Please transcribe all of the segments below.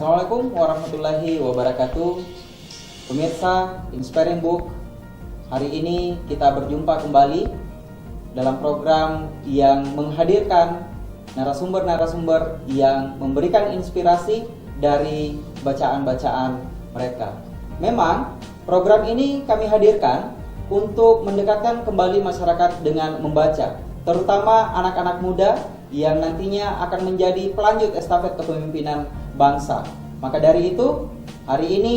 Assalamualaikum warahmatullahi wabarakatuh. Pemirsa Inspiring Book, hari ini kita berjumpa kembali dalam program yang menghadirkan narasumber-narasumber yang memberikan inspirasi dari bacaan-bacaan mereka. Memang program ini kami hadirkan untuk mendekatkan kembali masyarakat dengan membaca, terutama anak-anak muda yang nantinya akan menjadi pelanjut estafet kepemimpinan bangsa. Maka dari itu, hari ini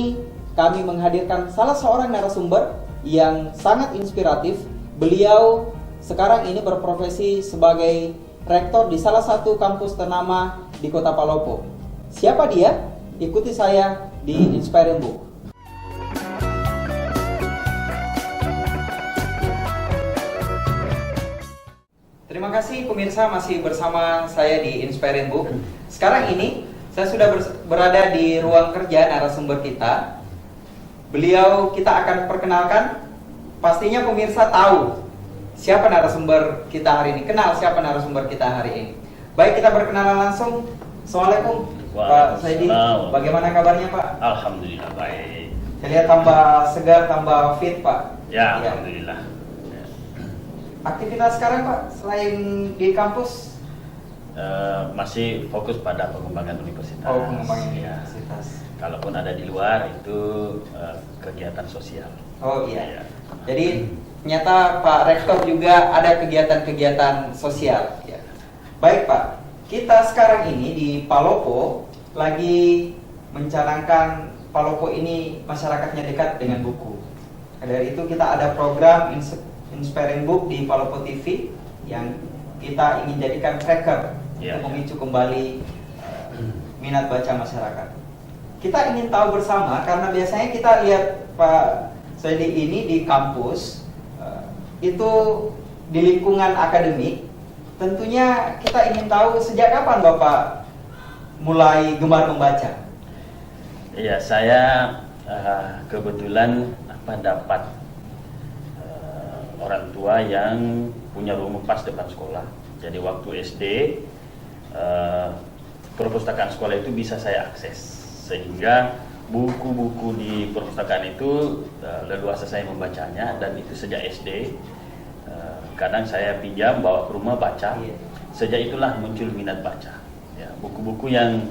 kami menghadirkan salah seorang narasumber yang sangat inspiratif. Beliau sekarang ini berprofesi sebagai rektor di salah satu kampus ternama di Kota Palopo. Siapa dia? Ikuti saya di Inspiring Book. Terima kasih pemirsa masih bersama saya di Inspiring Book. Sekarang ini saya sudah berada di ruang kerja narasumber kita. Beliau kita akan perkenalkan. Pastinya pemirsa tahu siapa narasumber kita hari ini. Kenal siapa narasumber kita hari ini. Baik, kita berkenalan langsung. Assalamualaikum Pak Saidi. Bagaimana kabarnya Pak? Alhamdulillah baik. Saya lihat tambah segar, tambah fit Pak. Ya, alhamdulillah. Aktivitas sekarang Pak, selain di kampus? Masih fokus pada pengembangan universitas. Oh, pengembangan ya. universitas. Kalaupun ada di luar itu kegiatan sosial. Oh iya. Jadi ternyata Pak Rektor juga ada kegiatan-kegiatan sosial. Ya. Baik Pak, kita sekarang ini di Palopo lagi mencanangkan Palopo ini masyarakatnya dekat dengan buku. Dari itu kita ada program Inspiring Book di Palopo TV yang kita ingin jadikan tracker untuk memicu kembali minat baca masyarakat. Kita ingin tahu bersama karena biasanya kita lihat Pak Saidi ini di kampus itu di lingkungan akademik. Tentunya kita ingin tahu sejak kapan Bapak mulai gemar membaca? Iya, saya kebetulan dapat orang tua yang punya rumah pas depan sekolah. Jadi waktu SD perpustakaan sekolah itu bisa saya akses, sehingga buku-buku di perpustakaan itu leluasa saya membacanya, dan itu sejak SD. Kadang saya pinjam bawa ke rumah baca. Sejak itulah muncul minat baca. Ya, buku-buku yang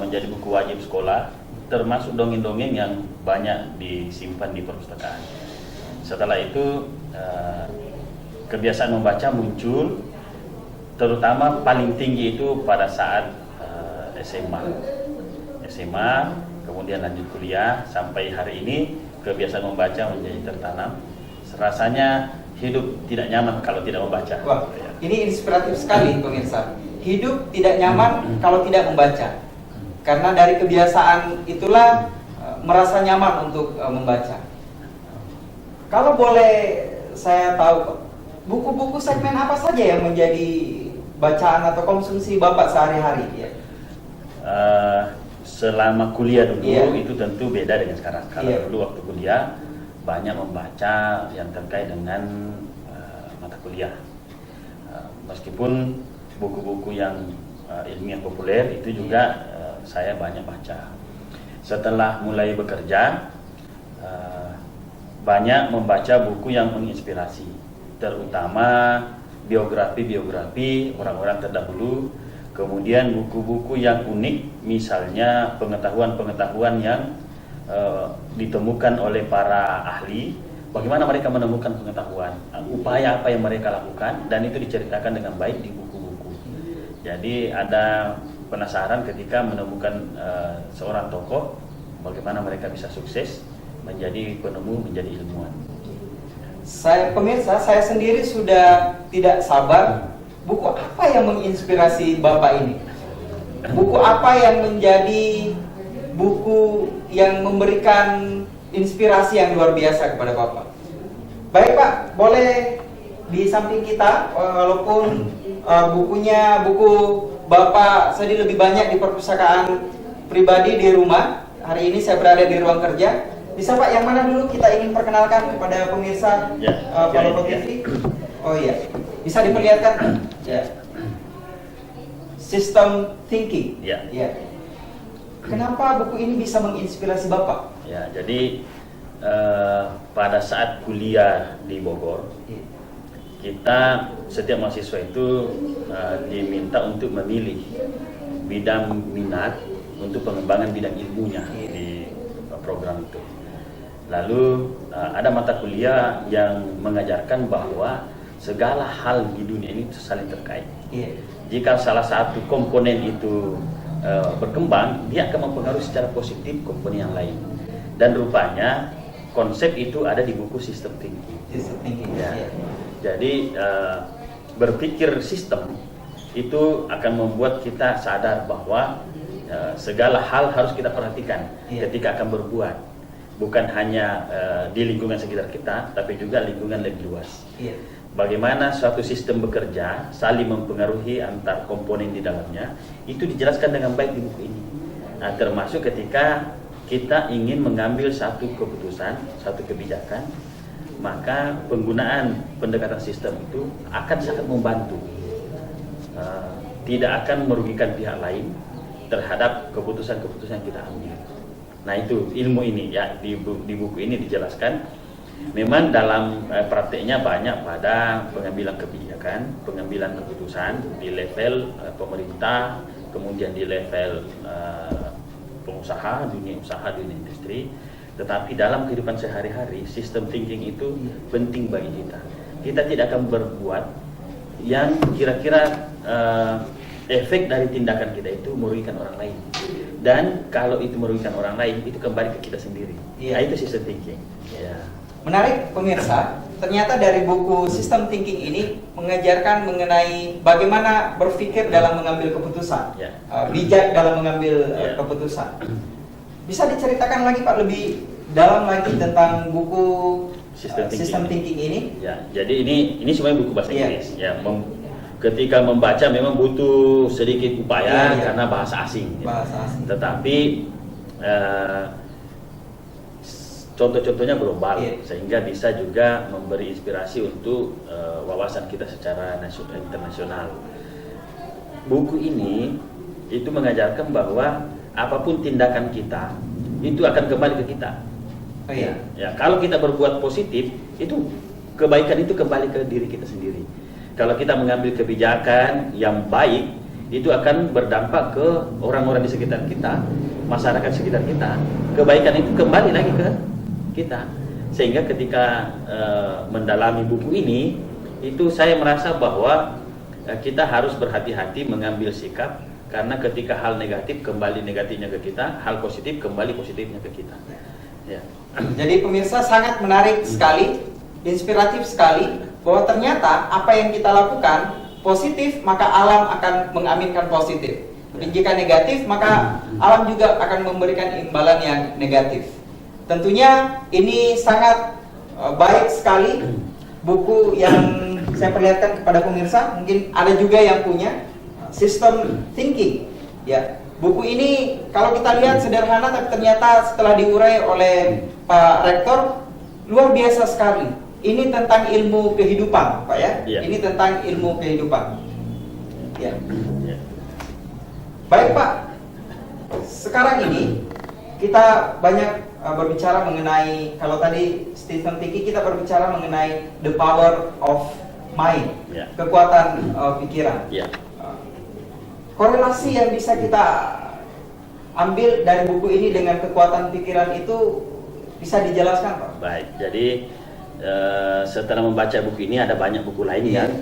menjadi buku wajib sekolah, termasuk dongeng-dongeng yang banyak disimpan di perpustakaan. Setelah itu kebiasaan membaca muncul, terutama paling tinggi itu pada saat SMA, kemudian lanjut kuliah, sampai hari ini kebiasaan membaca menjadi tertanam. Rasanya hidup tidak nyaman kalau tidak membaca. Wah, ini inspiratif sekali pemirsa. Hidup tidak nyaman kalau tidak membaca. Karena dari kebiasaan itulah merasa nyaman untuk membaca. Kalau boleh saya tahu, buku-buku segmen apa saja yang menjadi bacaan atau konsumsi Bapak sehari-hari? Ya. Selama kuliah dulu itu tentu beda dengan sekarang. Kalau dulu waktu kuliah banyak membaca yang terkait dengan mata kuliah. Meskipun buku-buku yang ilmiah populer itu juga saya banyak baca. Setelah mulai bekerja, banyak membaca buku yang menginspirasi, terutama biografi-biografi orang-orang terdahulu, kemudian buku-buku yang unik, misalnya pengetahuan-pengetahuan yang ditemukan oleh para ahli, bagaimana mereka menemukan pengetahuan, upaya apa yang mereka lakukan, dan itu diceritakan dengan baik di buku-buku. Jadi ada penasaran ketika menemukan seorang tokoh, bagaimana mereka bisa sukses menjadi penemu, menjadi ilmuwan. Pemirsa, saya sendiri sudah tidak sabar. Buku apa yang menginspirasi Bapak ini? Buku apa yang menjadi buku yang memberikan inspirasi yang luar biasa kepada Bapak? Baik Pak, boleh di samping kita, walaupun bukunya buku Bapak Saidi lebih banyak di perpustakaan pribadi di rumah. Hari ini saya berada di ruang kerja. Bisa Pak, yang mana dulu kita ingin perkenalkan kepada pemirsa Palopo TV? Oh iya, bisa diperlihatkan? Ya. System thinking. Ya. Kenapa buku ini bisa menginspirasi Bapak? Ya, jadi pada saat kuliah di Bogor, kita setiap mahasiswa itu diminta untuk memilih bidang minat untuk pengembangan bidang ilmunya di program itu. Lalu ada mata kuliah yang mengajarkan bahwa segala hal di dunia ini saling terkait. Jika salah satu komponen itu berkembang, dia akan mempengaruhi secara positif komponen yang lain. Dan rupanya konsep itu ada di buku System Thinking. Ya. Jadi berpikir sistem itu akan membuat kita sadar bahwa segala hal harus kita perhatikan ketika akan berbuat. Bukan hanya di lingkungan sekitar kita, tapi juga lingkungan lebih luas. Bagaimana suatu sistem bekerja, saling mempengaruhi antar komponen di dalamnya, itu dijelaskan dengan baik di buku ini. Nah, termasuk ketika kita ingin mengambil satu keputusan, satu kebijakan, maka penggunaan pendekatan sistem itu akan sangat membantu. Tidak akan merugikan pihak lain terhadap keputusan-keputusan yang kita ambil. Nah, itu ilmu ini ya, di buku ini dijelaskan. Memang dalam prakteknya banyak pada pengambilan kebijakan, pengambilan keputusan di level pemerintah, kemudian di level pengusaha, dunia usaha, dunia industri. Tetapi dalam kehidupan sehari-hari, sistem thinking itu penting bagi kita. Kita tidak akan berbuat yang kira-kira efek dari tindakan kita itu merugikan orang lain. Dan kalau itu merugikan orang lain, itu kembali ke kita sendiri. Nah, itu system thinking. Menarik pemirsa, ternyata dari buku System Thinking ini mengajarkan mengenai bagaimana berpikir dalam mengambil keputusan, bijak dalam mengambil keputusan. Bisa diceritakan lagi Pak lebih dalam lagi tentang buku System Thinking ini? Ya, jadi ini sebenarnya buku bahasa Inggris. Ya, ketika membaca memang butuh sedikit upaya karena bahasa asing. Bahasa asing. Tetapi contoh-contohnya global, sehingga bisa juga memberi inspirasi untuk wawasan kita secara internasional. Buku ini itu mengajarkan bahwa apapun tindakan kita itu akan kembali ke kita. Ya, kalau kita berbuat positif, itu kebaikan itu kembali ke diri kita sendiri. Kalau kita mengambil kebijakan yang baik, itu akan berdampak ke orang-orang di sekitar kita, masyarakat sekitar kita. Kebaikan itu kembali lagi ke kita. Sehingga ketika mendalami buku ini, itu saya merasa bahwa kita harus berhati-hati mengambil sikap, karena ketika hal negatif kembali negatifnya ke kita, hal positif kembali positifnya ke kita. Ya. Jadi pemirsa, sangat menarik sekali, inspiratif sekali, bahwa ternyata apa yang kita lakukan positif, maka alam akan mengaminkan positif. Dan jika negatif, maka alam juga akan memberikan imbalan yang negatif. Tentunya ini sangat baik sekali buku yang saya perlihatkan kepada pemirsa. Mungkin ada juga yang punya System Thinking. Ya, buku ini kalau kita lihat sederhana, tapi ternyata setelah diurai oleh Pak Rektor luar biasa sekali. Ini tentang ilmu kehidupan, Pak ya. Ini tentang ilmu kehidupan. Ya. Baik Pak. Sekarang ini kita banyak berbicara mengenai, kalau tadi System Thinking kita berbicara mengenai the power of mind, kekuatan pikiran. Korelasi yang bisa kita ambil dari buku ini dengan kekuatan pikiran itu bisa dijelaskan Pak? Baik, jadi setelah membaca buku ini ada banyak buku lain yang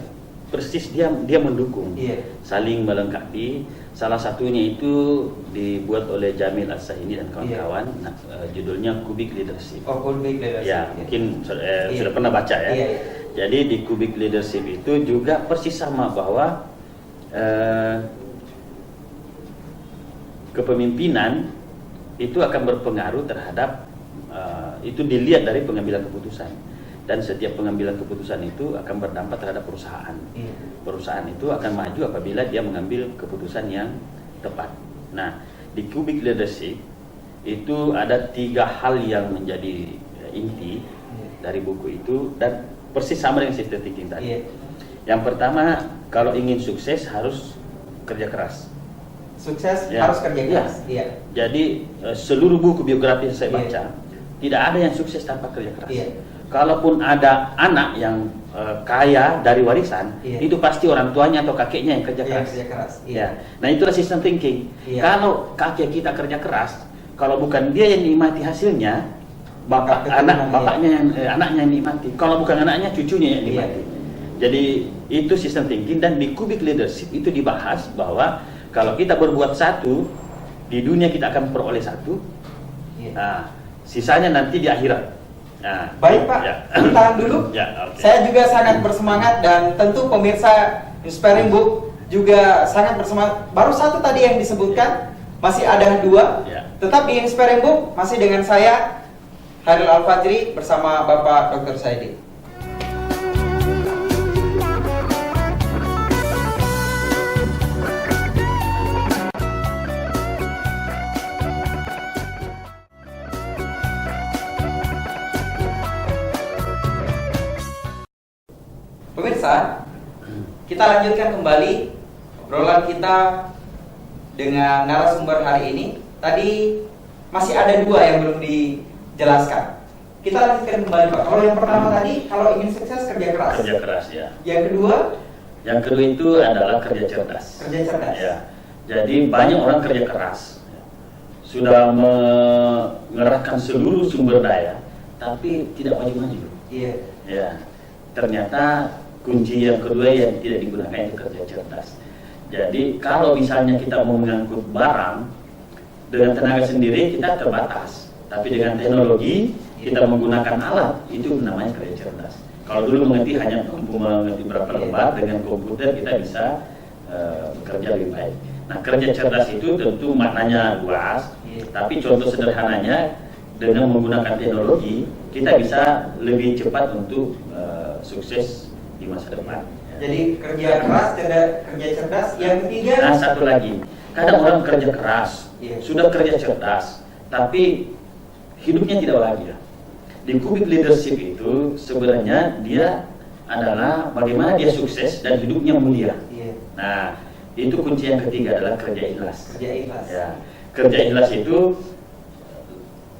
persis dia mendukung, saling melengkapi. Salah satunya itu dibuat oleh Jamil As-Sahini dan kawan-kawan. Nah, judulnya Cubic Leadership. Oh, Cubic Leadership. Ya, mungkin sudah pernah baca ya. Jadi di Cubic Leadership itu juga persis sama, bahwa kepemimpinan itu akan berpengaruh terhadap itu dilihat dari pengambilan keputusan, dan setiap pengambilan keputusan itu akan berdampak terhadap perusahaan. Perusahaan itu akan maju apabila dia mengambil keputusan yang tepat. Nah, di Cubic Leadership itu ada 3 hal yang menjadi inti dari buku itu, dan persis sama dengan System Thinking tadi. Yang pertama, kalau ingin sukses harus kerja keras. sukses Ya. harus kerja keras. Iya. Jadi seluruh buku biografi yang saya Iya. baca, tidak ada yang sukses tanpa kerja keras. Iya. Kalaupun ada anak yang kaya dari warisan, Iya. itu pasti orang tuanya atau kakeknya yang kerja Iya, keras. kerja keras. Iya. Ya. Nah, itulah system thinking. Iya. Kalau kakek kita kerja keras, kalau bukan dia yang nikmati hasilnya, Keturunan, bapaknya yang anaknya yang nikmati. Kalau bukan anaknya, cucunya yang nikmati. Iya. Jadi itu sistem thinking, dan di Cubic Leadership itu dibahas bahwa kalau kita berbuat satu, di dunia kita akan peroleh satu. Iya. Nah, sisanya nanti di akhirat. Nah, Baik Pak, ya. tahan dulu. Ya, oke. Saya juga sangat bersemangat, dan tentu pemirsa Inspiring Book juga sangat bersemangat. Baru satu tadi yang disebutkan, masih ada dua. Ya. Tetap di Inspiring Book, masih dengan saya Hairil Al-Fajri bersama Bapak Dr. Saidi. Pemirsa, kita lanjutkan kembali obrolan kita dengan narasumber hari ini. Tadi masih ada dua yang belum dijelaskan. Kita lanjutkan kembali Pak. Kalau yang pertama tadi, kalau ingin sukses kerja keras. Kerja keras, ya. Yang kedua, Yang kedua itu adalah kerja cerdas. kerja cerdas. Ya. Jadi banyak orang kerja keras, sudah mengerahkan seluruh sumber daya, tapi tidak maju-maju. Iya. Ya, ternyata kunci yang kedua yang tidak digunakan itu kerja cerdas. Jadi kalau misalnya kita mau mengangkut barang dengan tenaga sendiri, kita terbatas. Tapi dengan teknologi kita menggunakan alat, itu namanya kerja cerdas. Kalau dulu hanya mengerti berapa lembar, dengan komputer kita bisa bekerja lebih baik. Nah, kerja cerdas itu tentu maknanya luas, tapi contoh sederhananya, dengan menggunakan teknologi kita bisa lebih cepat untuk sukses di masa depan. Jadi kerja keras, kerja cerdas. Yang ketiga, Nah, satu lagi, kadang orang kerja keras, Iya. sudah kerja cerdas, tapi hidupnya tidak bahagia. Di Cubic Leadership itu sebenarnya dia adalah bagaimana dia sukses dan hidupnya mulia. iya, Nah, itu kunci yang ketiga adalah kerja ikhlas. kerja ikhlas. Ya, kerja ikhlas itu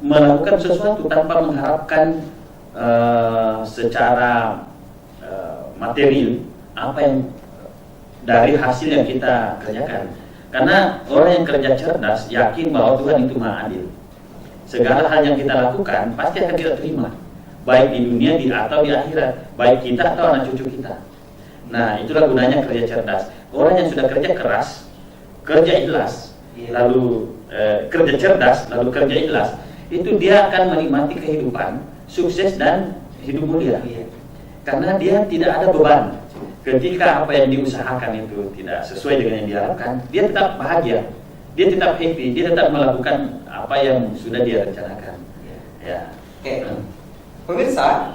melakukan sesuatu tanpa mengharapkan secara material apa yang dari hasil yang kita kerjakan. Karena orang yang kerja cerdas yakin bahwa Tuhan itu Maha Adil. Segala hal yang kita lakukan pasti akan kita terima, baik di dunia atau di akhirat, baik kita atau anak cucu kita. Nah, itulah gunanya kerja cerdas. Orang yang sudah kerja keras, kerja ikhlas, lalu kerja cerdas, lalu kerja ikhlas, itu dia akan menikmati kehidupan, sukses dan hidup mulia. Iya. Karena dia tidak ada beban. Ketika apa yang diusahakan itu tidak sesuai dengan yang diharapkan, dia tetap bahagia, dia tetap happy, dia tetap melakukan apa yang sudah dia rencanakan. Ya. Oke. Pemirsa,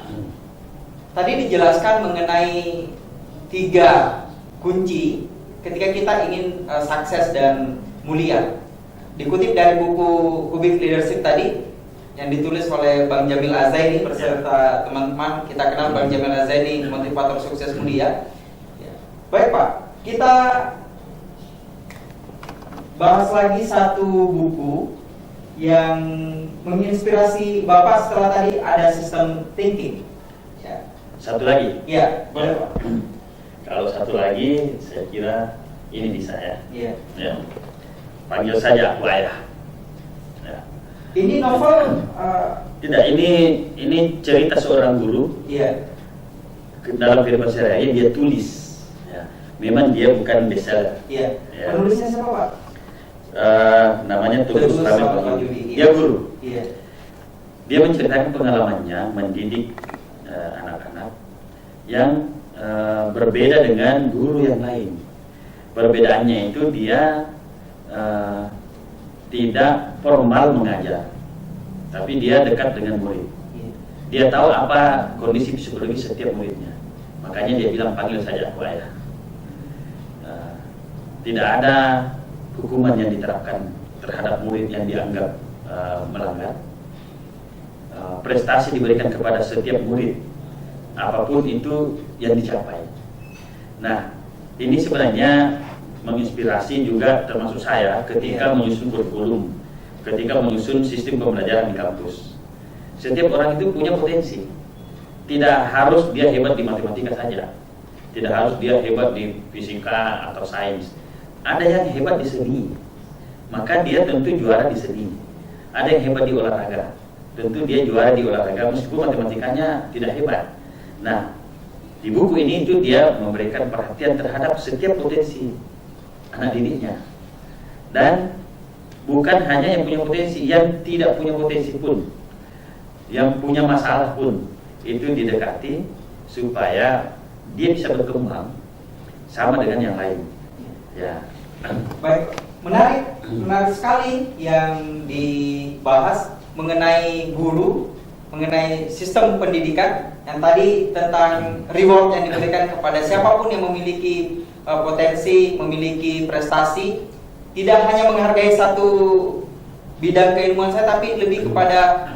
tadi dijelaskan mengenai 3 kunci ketika kita ingin sukses dan mulia. Dikutip dari buku Cubic Leadership tadi yang ditulis oleh Bang Jamil Azaini beserta teman-teman, kita kenal Bang Jamil Azaini, motivator sukses mulia. Baik Pak, kita bahas lagi satu buku yang menginspirasi Bapak setelah tadi ada sistem thinking. Ya. Satu lagi. Iya, boleh Pak. Kalau satu lagi, saya kira ini bisa ya. Iya. Ya. Panggil saja aku ayah. Ya. Ini novel Tidak, ini cerita seorang guru. iya. Dalam kehidupan sehari-hari dia tulis. Ya. Memang dia bukan bestseller. Iya. Ya. Penulisnya siapa Pak? Namanya Tulus Tulus Ramil Ramil. Dia guru. Iya. Dia menceritakan pengalamannya mendidik anak-anak yang berbeda dengan guru yang lain. Perbedaannya itu dia tidak formal mengajar, tapi dia dekat dengan murid. Iya. Dia tahu apa kondisi psikologi setiap muridnya. Makanya dia bilang panggil saja aku ayah. Tidak ada hukuman yang diterapkan terhadap murid yang dianggap melanggar. Prestasi diberikan kepada setiap murid, apapun itu yang dicapai. Nah, ini sebenarnya menginspirasi juga termasuk saya ketika menyusun kurikulum, ketika menyusun sistem pembelajaran di kampus. Setiap orang itu punya potensi. Tidak harus dia hebat di matematika saja, tidak harus dia hebat di fisika atau sains. Ada yang hebat di seni, maka dia tentu juara di seni. Ada yang hebat di olahraga, tentu dia juara di olahraga meskipun matematikanya tidak hebat. Nah, di buku ini itu dia memberikan perhatian terhadap setiap potensi anak didiknya. Dan bukan hanya yang punya potensi, yang tidak punya potensi pun, yang punya masalah pun, itu didekati supaya dia bisa berkembang sama dengan yang lain. Ya. Baik, menarik sekali yang dibahas mengenai guru, mengenai sistem pendidikan, yang tadi tentang reward yang diberikan kepada siapapun yang memiliki potensi, memiliki prestasi, tidak hanya menghargai satu bidang keilmuan saya, tapi lebih kepada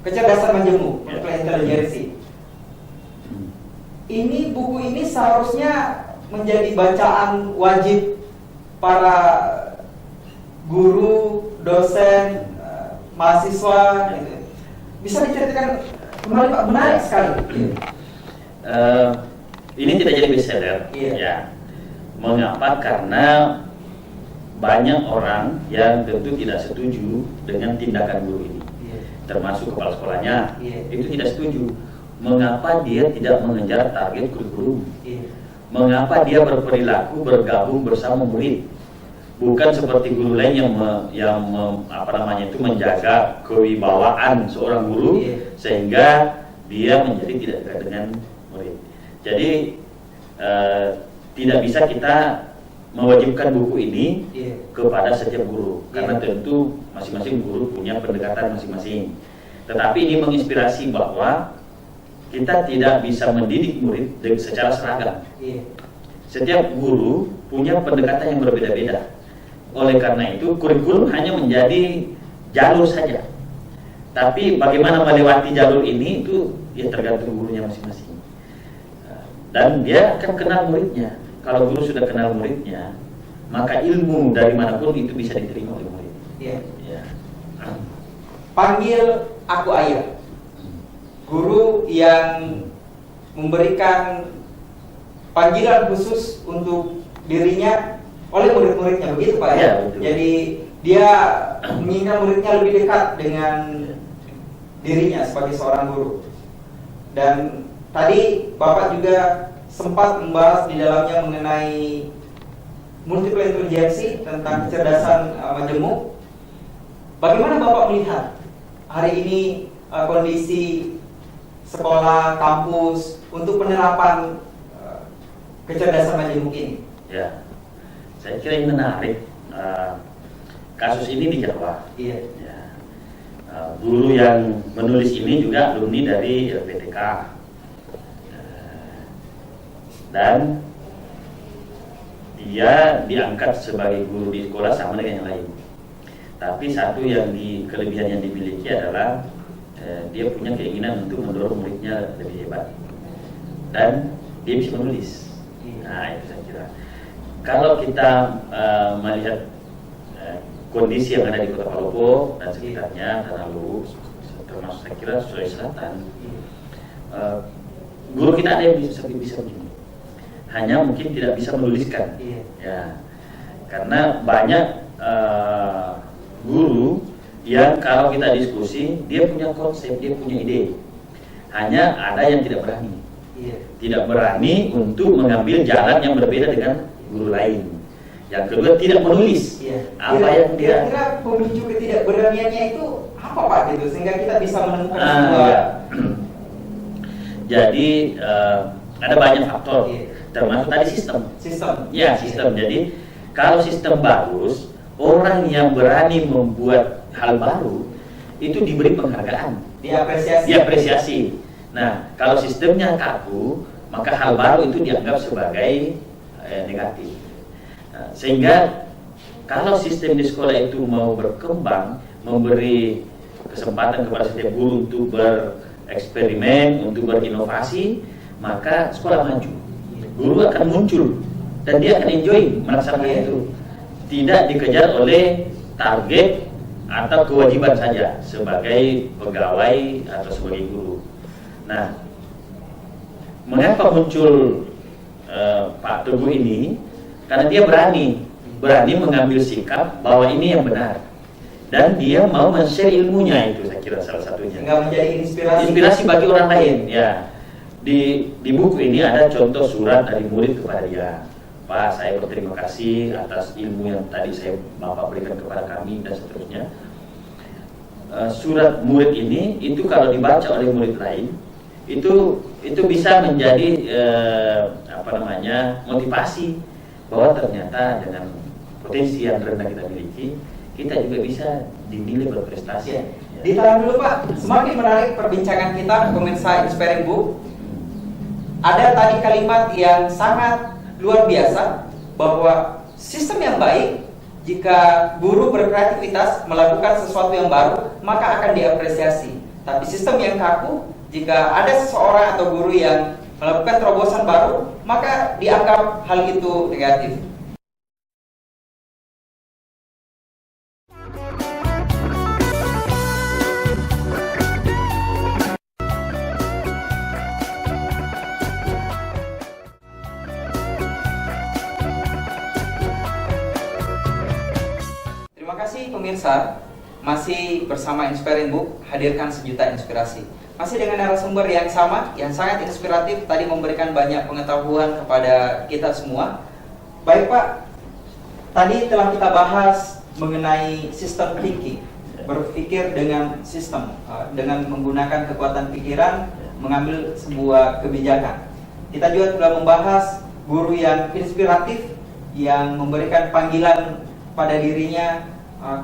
kecerdasan majemuk, intelijensi. Ini buku ini seharusnya menjadi bacaan wajib para guru, dosen, mahasiswa, gitu. Bisa diceritakan kembali Pak, menarik sekali. Ini tidak jadi bestseller, ya. Mengapa? Karena banyak orang yang tentu tidak setuju dengan tindakan guru ini, termasuk kepala sekolahnya, itu tidak setuju. Mengapa dia tidak mengejar target kurikulum? Mengapa dia berperilaku bergabung bersama murid? Bukan seperti guru lain yang menjaga kewibawaan seorang guru sehingga dia menjadi tidak dekat dengan murid. Jadi tidak bisa kita mewajibkan buku ini kepada setiap guru, karena tentu masing-masing guru punya pendekatan masing-masing. Tetapi ini menginspirasi bahwa kita tidak bisa mendidik murid secara seragam. Setiap guru punya pendekatan yang berbeda-beda. Oleh karena itu kurikulum hanya menjadi jalur saja. Tapi bagaimana melewati jalur ini itu ya tergantung gurunya masing-masing. Dan dia akan kenal muridnya. Kalau guru sudah kenal muridnya, maka ilmu dari manapun itu bisa diterima oleh murid. Ya. Panggil aku ayah. Guru yang memberikan panggilan khusus untuk dirinya oleh murid-muridnya, begitu Pak ya? Jadi dia menginginkan muridnya lebih dekat dengan dirinya sebagai seorang guru. Dan tadi Bapak juga sempat membahas di dalamnya mengenai multiple intelijensi, tentang kecerdasan majemuk. Bagaimana Bapak melihat hari ini kondisi sekolah, kampus untuk penerapan kecerdasan majemuk ini? Ya, saya kira ini menarik. Kasus ini di Jawa. Ya. Guru yang menulis ini juga alumni dari LPTK. Dan dia diangkat sebagai guru di sekolah sama dengan yang lain. Tapi satu yang kelebihan yang dimiliki adalah dia punya keinginan untuk mendorong muridnya lebih hebat, dan dia bisa menulis. Nah, itu saya kira. Kalau kita melihat kondisi yang ada di Kota Palopo dan sekitarnya, Tanah Luhur, termasuk saya kira Sulawesi Selatan, guru kita ada yang bisa begini, hanya mungkin tidak bisa menuliskan. Ya, karena banyak guru yang kalau kita diskusi, dia punya konsep, dia punya ide, hanya ada yang tidak berani. Tidak berani untuk mengambil jalan yang berbeda dengan guru lain. Yang kedua, tidak menulis. Apa yang dia kira-kira pemicu ketidakberaniannya itu apa Pak gitu, sehingga kita bisa menemukan sebuah jadi ada banyak faktor, termasuk tadi sistem. Ya, sistem. Jadi kalau sistem bagus, orang yang berani membuat hal baru itu diberi penghargaan, diapresiasi. Nah, kalau sistemnya kaku, maka hal baru itu dianggap sebagai negatif. Nah, sehingga kalau sistem di sekolah itu mau berkembang, memberi kesempatan kepada setiap guru untuk bereksperimen, untuk berinovasi, maka sekolah maju. Guru akan muncul dan dia akan enjoy merasakan itu, tidak dikejar oleh target atau kewajiban saja sebagai pegawai atau sebagai guru. Nah, mengapa muncul Pak Teguh ini? Karena dia berani mengambil sikap bahwa ini yang benar, dan dia mau men-share ilmunya, itu saya kira salah satunya. Sehingga menjadi Inspirasi bagi orang lain. Ya, di buku ini ada contoh surat dari murid kepada dia. Pak, saya berterima kasih atas ilmu yang tadi Bapak berikan kepada kami, dan seterusnya. Surat murid ini itu kalau dibaca oleh murid lain itu bisa menjadi motivasi bahwa ternyata dengan potensi yang rendah kita miliki, kita juga bisa dinilai berprestasi. Ya. Ditahan dulu Pak, semakin menarik perbincangan kita pemirsa Inspiring Book. Ada tadi kalimat yang sangat luar biasa, bahwa sistem yang baik, jika guru berkreativitas melakukan sesuatu yang baru, maka akan diapresiasi. Tapi sistem yang kaku, jika ada seseorang atau guru yang melakukan terobosan baru, maka dianggap hal itu negatif. Terima kasih pemirsa, masih bersama Inspiring Book, hadirkan sejuta inspirasi. Masih dengan narasumber yang sama, yang sangat inspiratif, tadi memberikan banyak pengetahuan kepada kita semua. Baik Pak, tadi telah kita bahas mengenai sistem thinking, berpikir dengan sistem, dengan menggunakan kekuatan pikiran, mengambil sebuah kebijakan. Kita juga telah membahas guru yang inspiratif, yang memberikan panggilan pada dirinya,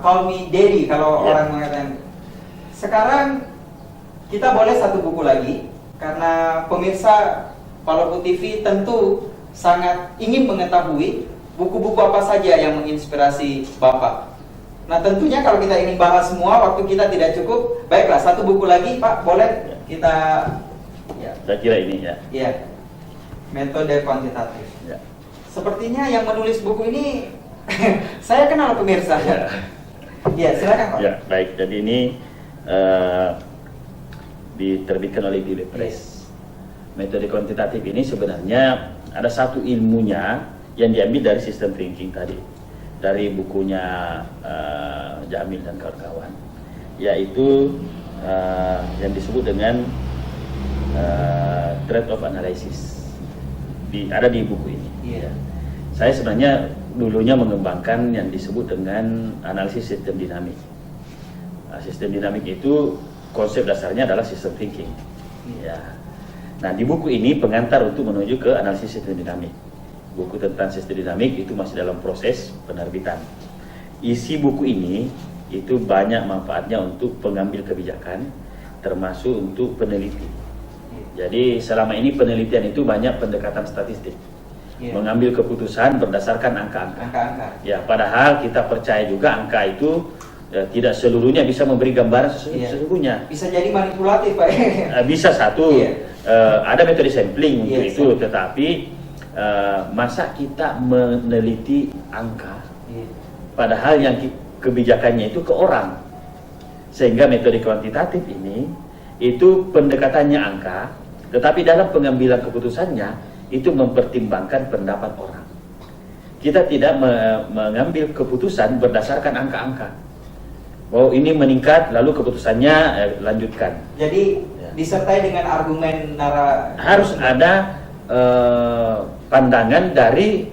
call me daddy kalau orang mengatakan. Sekarang kita boleh satu buku lagi, karena pemirsa Palopo TV tentu sangat ingin mengetahui buku-buku apa saja yang menginspirasi Bapak. Nah tentunya kalau kita ingin bahas semua, waktu kita tidak cukup. Baiklah, satu buku lagi Pak, boleh kita ya. Saya kira ini ya. Iya, metode kuantitatif. Ya. Sepertinya yang menulis buku ini saya kenal pemirsa. Ya, silakan Pak. Ya, baik. Jadi ini diterbitkan oleh Bible Press. Metode kuantitatif ini sebenarnya ada satu ilmunya yang diambil dari sistem thinking tadi, dari bukunya Jamil dan kawan-kawan, yaitu yang disebut dengan Trade of Analysis. Ada di buku ini. Iya. Saya sebenarnya dulunya mengembangkan yang disebut dengan analisis sistem dinamik. Sistem dinamik itu konsep dasarnya adalah sistem thinking. Ya. Nah, di buku ini pengantar untuk menuju ke analisis sistem dinamik. Buku tentang sistem dinamik itu masih dalam proses penerbitan. Isi buku ini itu banyak manfaatnya untuk pengambil kebijakan, termasuk untuk peneliti. Jadi selama ini penelitian itu banyak pendekatan statistik. Mengambil keputusan berdasarkan angka-angka. Ya, padahal kita percaya juga angka itu tidak seluruhnya bisa memberi gambaran sesungguhnya. Bisa jadi manipulatif Pak. Bisa satu. Ada metode sampling untuk itu, tetapi masa kita meneliti angka, padahal yang kebijakannya itu ke orang. Sehingga metode kuantitatif ini itu pendekatannya angka, tetapi dalam pengambilan keputusannya itu mempertimbangkan pendapat orang. Kita tidak mengambil keputusan berdasarkan angka-angka. Oh, ini meningkat, lalu keputusannya lanjutkan. Jadi disertai dengan argumen harus ada pandangan dari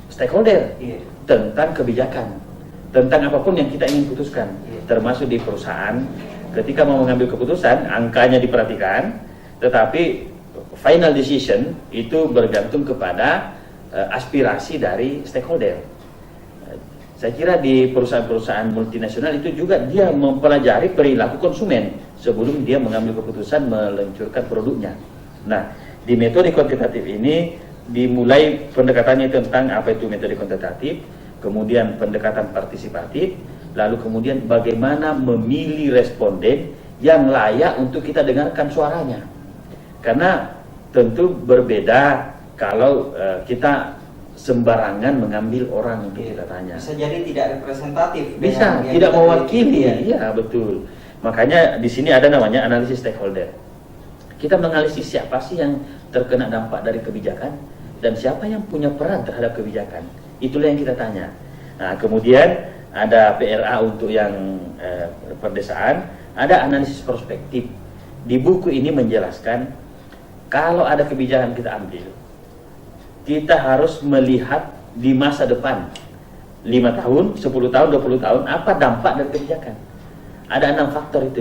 stakeholder tentang kebijakan, tentang apapun yang kita ingin putuskan, termasuk di perusahaan. Ketika mau mengambil keputusan, angkanya diperhatikan, tetapi final decision itu bergantung kepada aspirasi dari stakeholder. Saya kira di perusahaan-perusahaan multinasional itu juga dia mempelajari perilaku konsumen sebelum dia mengambil keputusan meluncurkan produknya. Nah, di metode kuantitatif ini dimulai pendekatannya tentang apa itu metode kuantitatif, kemudian pendekatan partisipatif, lalu kemudian bagaimana memilih responden yang layak untuk kita dengarkan suaranya. Karena tentu berbeda kalau kita sembarangan mengambil orang untuk Iya. kita tanya. Bisa jadi tidak representatif. Bisa, dengan yang tidak kita mewakili. pilih. Iya, betul. Makanya di sini ada namanya analisis stakeholder. Kita menganalisis siapa sih yang terkena dampak dari kebijakan dan siapa yang punya peran terhadap kebijakan. Itulah yang kita tanya. Nah, kemudian ada PRA untuk yang perdesaan, ada analisis prospektif. Di buku ini menjelaskan kalau ada kebijakan kita ambil, kita harus melihat di masa depan 5 tahun, 10 tahun, 20 tahun apa dampak dari kebijakan. Ada 6 faktor itu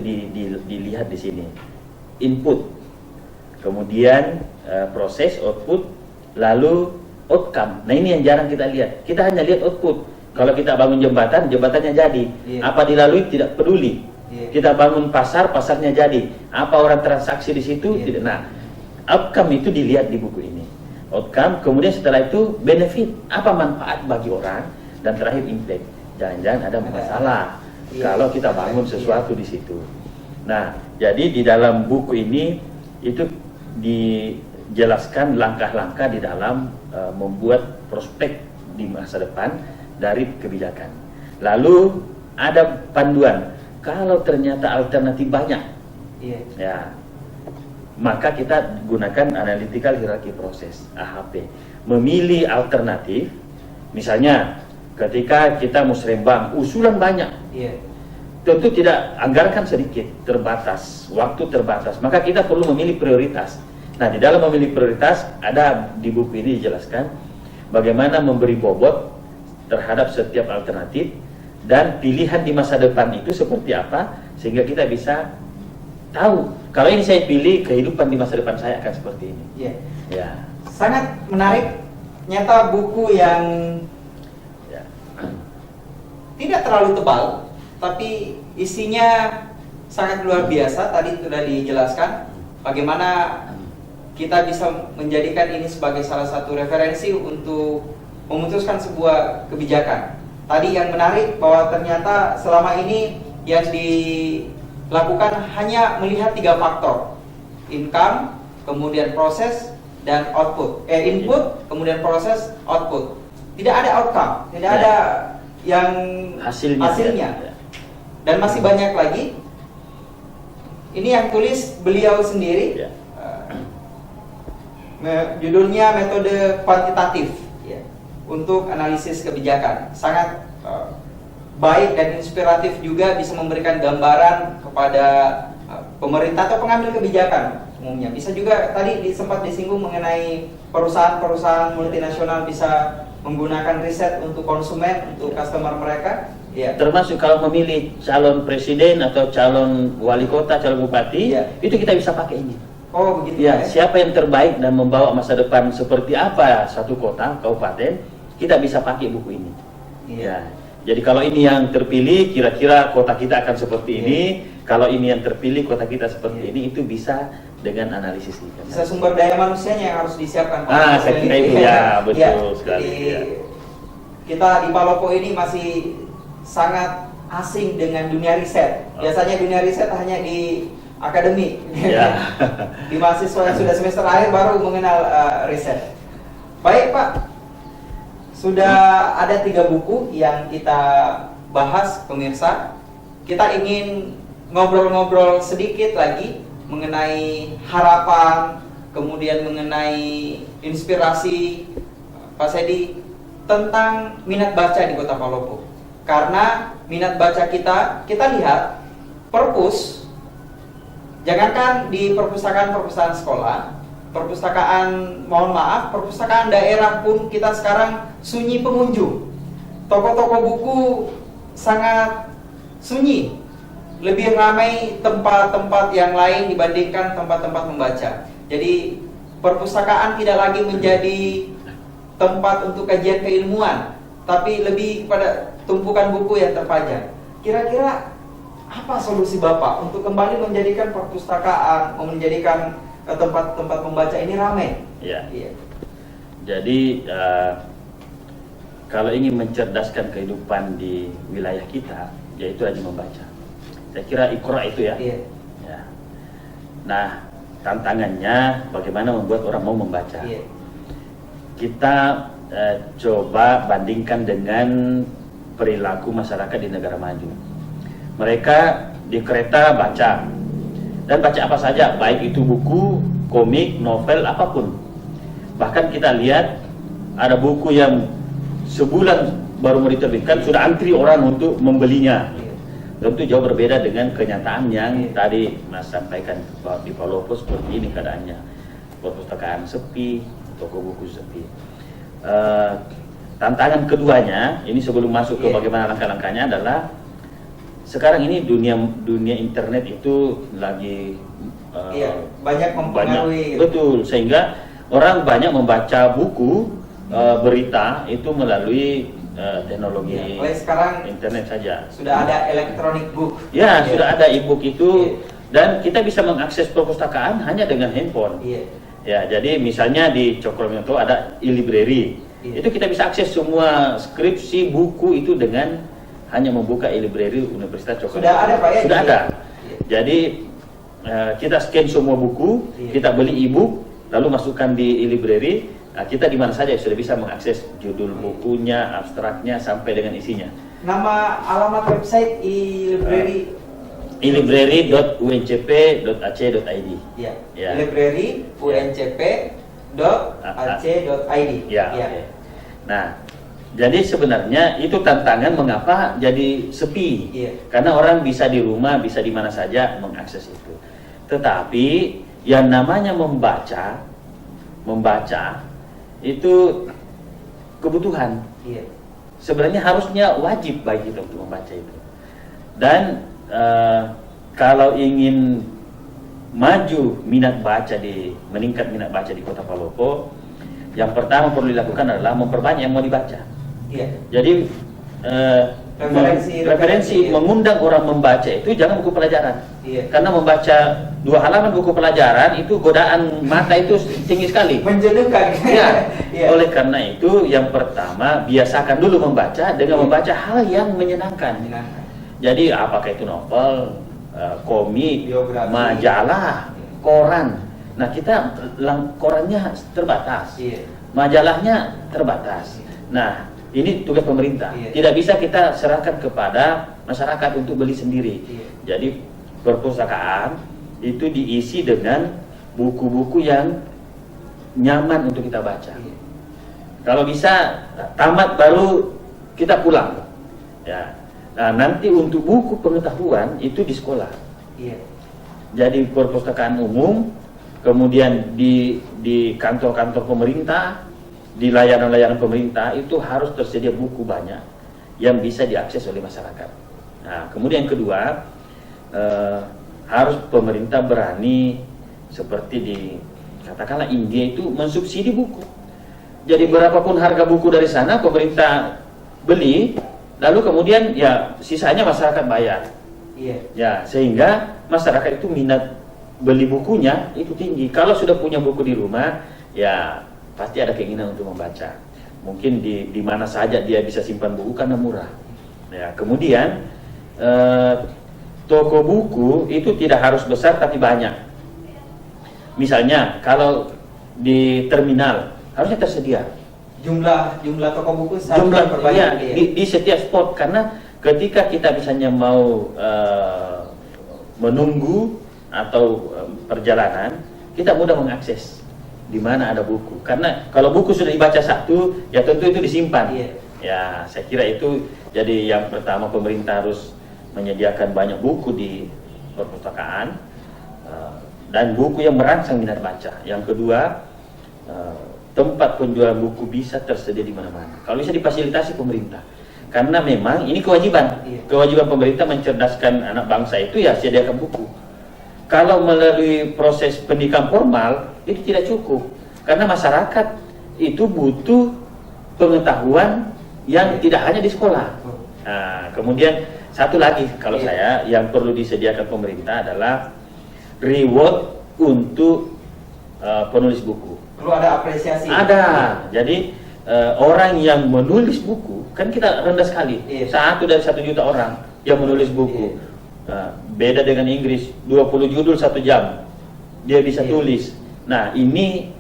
dilihat di sini. Input, kemudian proses, output, lalu outcome. Nah, ini yang jarang kita lihat. Kita hanya lihat output. Kalau kita bangun jembatan, jembatannya jadi. Apa dilalui tidak peduli. Kita bangun pasar, pasarnya jadi. Apa orang transaksi di situ tidak. Nah, outcome itu dilihat di buku ini. Outcome, kemudian setelah itu benefit, apa manfaat bagi orang, dan terakhir impact. Jangan-jangan ada masalah kalau kita bangun sesuatu di situ. Nah, jadi di dalam buku ini itu dijelaskan langkah-langkah di dalam membuat prospek di masa depan dari kebijakan. Lalu ada panduan kalau ternyata alternatif banyak, ya maka kita gunakan analytical hierarchy process (AHP). Memilih alternatif, misalnya ketika kita musrembang usulan banyak, tentu tidak, anggaran sedikit, terbatas, waktu terbatas, maka kita perlu memilih prioritas. Nah, di dalam memilih prioritas ada di buku ini dijelaskan bagaimana memberi bobot terhadap setiap alternatif dan pilihan di masa depan itu seperti apa, sehingga kita bisa tahu kalau ini saya pilih, kehidupan di masa depan saya akan seperti ini. Ya. Sangat menarik. Nyata buku yang tidak terlalu tebal, tapi isinya sangat luar biasa. Tadi sudah dijelaskan bagaimana kita bisa menjadikan ini sebagai salah satu referensi untuk memutuskan sebuah kebijakan. Tadi yang menarik bahwa ternyata selama ini yang dilakukan hanya melihat 3 faktor: income, kemudian proses, dan output. Input, kemudian proses, output. Tidak ada outcome, tidak ada yang hasilnya. Dan masih banyak lagi. Ini yang tulis beliau sendiri. Judulnya metode kuantitatif untuk analisis kebijakan. Sangat baik dan inspiratif juga, bisa memberikan gambaran kepada pemerintah atau pengambil kebijakan umumnya. Bisa juga tadi sempat disinggung mengenai perusahaan-perusahaan multinasional bisa menggunakan riset untuk konsumen, untuk customer mereka. Termasuk kalau memilih calon presiden atau calon wali kota, calon bupati, itu kita bisa pakai ini. Oh, begitu ya. Siapa yang terbaik dan membawa masa depan seperti apa satu kota, kabupaten, kita bisa pakai buku ini. Jadi kalau ini yang terpilih, kira-kira kota kita akan seperti ini. Kalau ini yang terpilih, kota kita seperti ini, itu bisa dengan analisis ini. Bisa sumber daya manusianya yang harus disiapkan. Saya kira itu betul sekali. Kita di Palopo ini masih sangat asing dengan dunia riset. Biasanya dunia riset hanya di akademik. Di mahasiswa yang sudah semester akhir baru mengenal riset. Baik Pak, sudah ada 3 buku yang kita bahas pemirsa. Kita ingin ngobrol-ngobrol sedikit lagi mengenai harapan, kemudian mengenai inspirasi Pak Sedi tentang minat baca di Kota Palopo. Karena minat baca kita lihat perpus, jangankan di perpustakaan sekolah, perpustakaan daerah pun kita sekarang sunyi pengunjung. Toko-toko buku sangat sunyi. Lebih ramai tempat-tempat yang lain dibandingkan tempat-tempat membaca. Jadi perpustakaan tidak lagi menjadi tempat untuk kajian keilmuan, tapi lebih kepada tumpukan buku yang terpajang. Kira-kira apa solusi Bapak untuk kembali menjadikan perpustakaan, menjadikan tempat-tempat membaca ini ramai? Jadi kalau ingin mencerdaskan kehidupan di wilayah kita, yaitu hanya membaca. Saya kira Iqra itu ya. Nah, tantangannya bagaimana membuat orang mau membaca. Kita coba bandingkan dengan perilaku masyarakat di negara maju. Mereka di kereta baca, dan baca apa saja, baik itu buku, komik, novel, apapun. Bahkan kita lihat ada buku yang sebulan baru mau diterbitkan, sudah antri orang untuk membelinya. Tentu jauh berbeda dengan kenyataan yang tadi Mas sampaikan di Palopo seperti ini keadaannya. Perpustakaan sepi, toko buku sepi. Tantangan keduanya, ini sebelum masuk ke bagaimana langkah-langkahnya adalah sekarang ini dunia internet itu lagi banyak mempengaruhi. Betul, sehingga orang banyak membaca buku berita itu melalui teknologi sekarang internet saja. Sudah ada electronic book. Sudah ada e-book itu, dan kita bisa mengakses perpustakaan hanya dengan handphone. Ya, jadi misalnya di Cokroaminoto ada e-library. Itu kita bisa akses semua skripsi, buku itu dengan hanya membuka e-library Universitas Cokroaminoto. Sudah ada, Pak ya? Sudah ada. Jadi kita scan semua buku, kita beli e-book, lalu masukkan di e-library. Nah, kita di mana saja sudah bisa mengakses judul bukunya, abstraknya sampai dengan isinya. Nama alamat website e-library e-library.uncp.ac.id. e-library.uncp.ac.id. Nah, jadi sebenarnya itu tantangan mengapa jadi sepi. Karena orang bisa di rumah, bisa di mana saja mengakses itu. Tetapi yang namanya membaca itu kebutuhan. Sebenarnya harusnya wajib bagi kita untuk membaca itu. Dan kalau ingin maju meningkat minat baca di Kota Palopo, yang pertama perlu dilakukan adalah memperbanyak yang mau dibaca. Jadi referensi mengundang orang membaca itu jangan buku pelajaran. Karena membaca 2 halaman buku pelajaran itu godaan mata itu tinggi sekali. Menjenuhkan. Oleh karena itu yang pertama biasakan dulu membaca dengan membaca hal yang menyenangkan. Jadi apakah itu novel, komik, biografi, majalah, koran. Nah, kita korannya terbatas. Majalahnya terbatas. Nah, ini tugas pemerintah. Tidak bisa kita serahkan kepada masyarakat untuk beli sendiri. Jadi perpustakaan itu diisi dengan buku-buku yang nyaman untuk kita baca. Kalau bisa tamat baru kita pulang. Nah, nanti untuk buku pengetahuan itu di sekolah. Jadi perpustakaan umum, kemudian di kantor-kantor pemerintah, di layanan-layanan pemerintah itu harus tersedia buku banyak yang bisa diakses oleh masyarakat. Nah, kemudian yang kedua, harus pemerintah berani seperti di katakanlah India itu mensubsidi buku. Jadi berapapun harga buku dari sana pemerintah beli, lalu kemudian ya sisanya masyarakat bayar. Ya, sehingga masyarakat itu minat beli bukunya itu tinggi. Kalau sudah punya buku di rumah, ya pasti ada keinginan untuk membaca. Mungkin di mana saja dia bisa simpan buku karena murah. Ya, kemudian toko buku itu tidak harus besar tapi banyak. Misalnya kalau di terminal harusnya tersedia jumlah toko buku di setiap spot, karena ketika kita misalnya mau menunggu atau perjalanan, kita mudah mengakses di mana ada buku. Karena kalau buku sudah dibaca satu, ya tentu itu disimpan. Ya, saya kira itu jadi yang pertama pemerintah harus menyediakan banyak buku di perpustakaan dan buku yang merangsang minat baca. Yang kedua, tempat penjualan buku bisa tersedia di mana-mana. Kalau bisa difasilitasi pemerintah. Karena memang ini kewajiban. Kewajiban pemerintah mencerdaskan anak bangsa itu ya sediakan buku. Kalau melalui proses pendidikan formal itu tidak cukup. Karena masyarakat itu butuh pengetahuan yang tidak hanya di sekolah. Nah, kemudian satu lagi kalau saya yang perlu disediakan pemerintah adalah reward untuk penulis buku. Perlu ada apresiasi. Ada. Jadi orang yang menulis buku kan kita rendah sekali. 1 dari 1 juta orang yang menulis buku. Beda dengan Inggris, 20 judul 1 jam dia bisa tulis. Nah, ini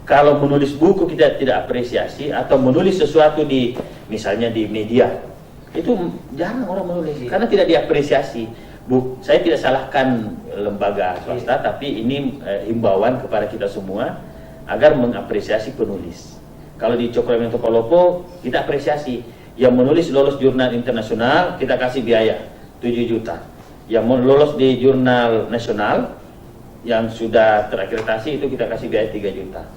kalau menulis buku kita tidak apresiasi, atau menulis sesuatu di misalnya di media, itu jarang orang menulis karena tidak diapresiasi. Saya tidak salahkan lembaga swasta, tapi ini himbauan kepada kita semua agar mengapresiasi penulis. Kalau di Cokroaminoto Palopo kita apresiasi, yang menulis lolos jurnal internasional kita kasih biaya 7 juta, yang lolos di jurnal nasional yang sudah terakreditasi itu kita kasih biaya 3 juta.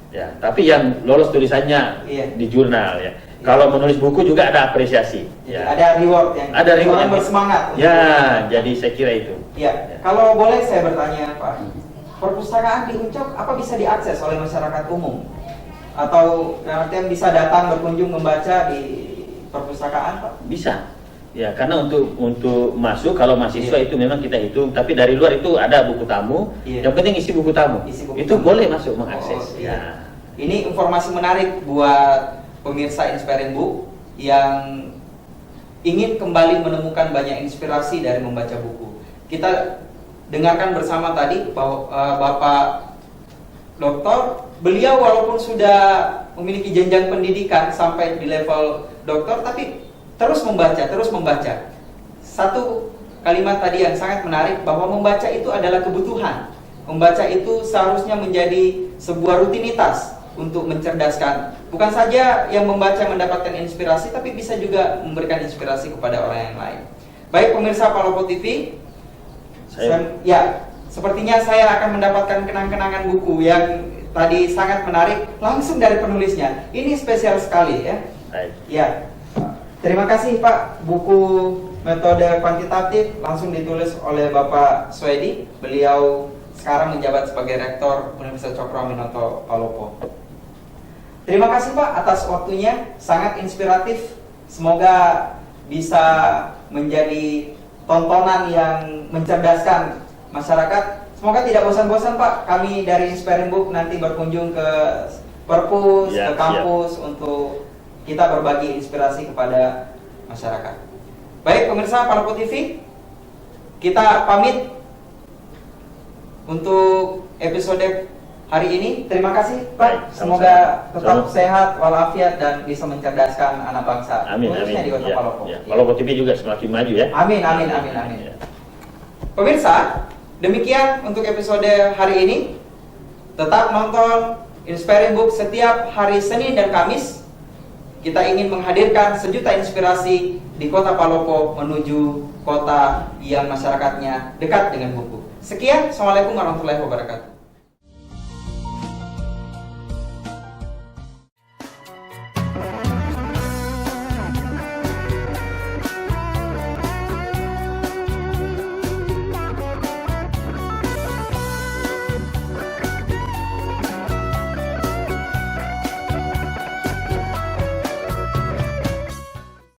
Ya, tapi yang lolos tulisannya di jurnal ya. Kalau menulis buku juga ada apresiasi. Ya. Ada reward yang bersemangat. Ya, jadi saya kira itu. Ya. Kalau boleh saya bertanya, Pak, perpustakaan di Uncok apa bisa diakses oleh masyarakat umum? Atau yang bisa datang berkunjung membaca di perpustakaan, Pak? Bisa. Ya, karena untuk masuk kalau mahasiswa itu memang kita hitung, tapi dari luar itu ada buku tamu. Yang penting isi buku tamu. Itu boleh masuk mengakses. Ya. Ini informasi menarik buat pemirsa Inspiring Book yang ingin kembali menemukan banyak inspirasi dari membaca buku. Kita dengarkan bersama tadi bahwa Bapak Doktor, beliau walaupun sudah memiliki jenjang pendidikan sampai di level doktor, tapi terus membaca. Satu kalimat tadi yang sangat menarik, bahwa membaca itu adalah kebutuhan. Membaca itu seharusnya menjadi sebuah rutinitas untuk mencerdaskan. Bukan saja yang membaca mendapatkan inspirasi, tapi bisa juga memberikan inspirasi kepada orang yang lain. Baik pemirsa Palopo TV, sepertinya saya akan mendapatkan kenang-kenangan buku yang tadi sangat menarik langsung dari penulisnya. Ini spesial sekali ya. Baik. Ya. Terima kasih Pak. Buku metode kuantitatif langsung ditulis oleh Bapak Swedi. Beliau sekarang menjabat sebagai Rektor Universitas Cokroaminoto Palopo. Terima kasih Pak atas waktunya, sangat inspiratif. Semoga bisa menjadi tontonan yang mencerdaskan masyarakat. Semoga tidak bosan-bosan Pak. Kami dari Inspiring Book nanti berkunjung ke perpus, ke kampus untuk kita berbagi inspirasi kepada masyarakat. Baik pemirsa Palopo TV, kita pamit untuk episode hari ini. Terima kasih Pak. Semoga tetap sehat walafiat dan bisa mencerdaskan anak bangsa. Amin. Khususnya di Kota Palopo. Palopo TV juga semakin maju ya. Amin. Pemirsa, demikian untuk episode hari ini. Tetap nonton Inspiring Book setiap hari Senin dan Kamis. Kita ingin menghadirkan sejuta inspirasi di Kota Palopo menuju kota yang masyarakatnya dekat dengan buku. Sekian, Assalamualaikum warahmatullahi wabarakatuh.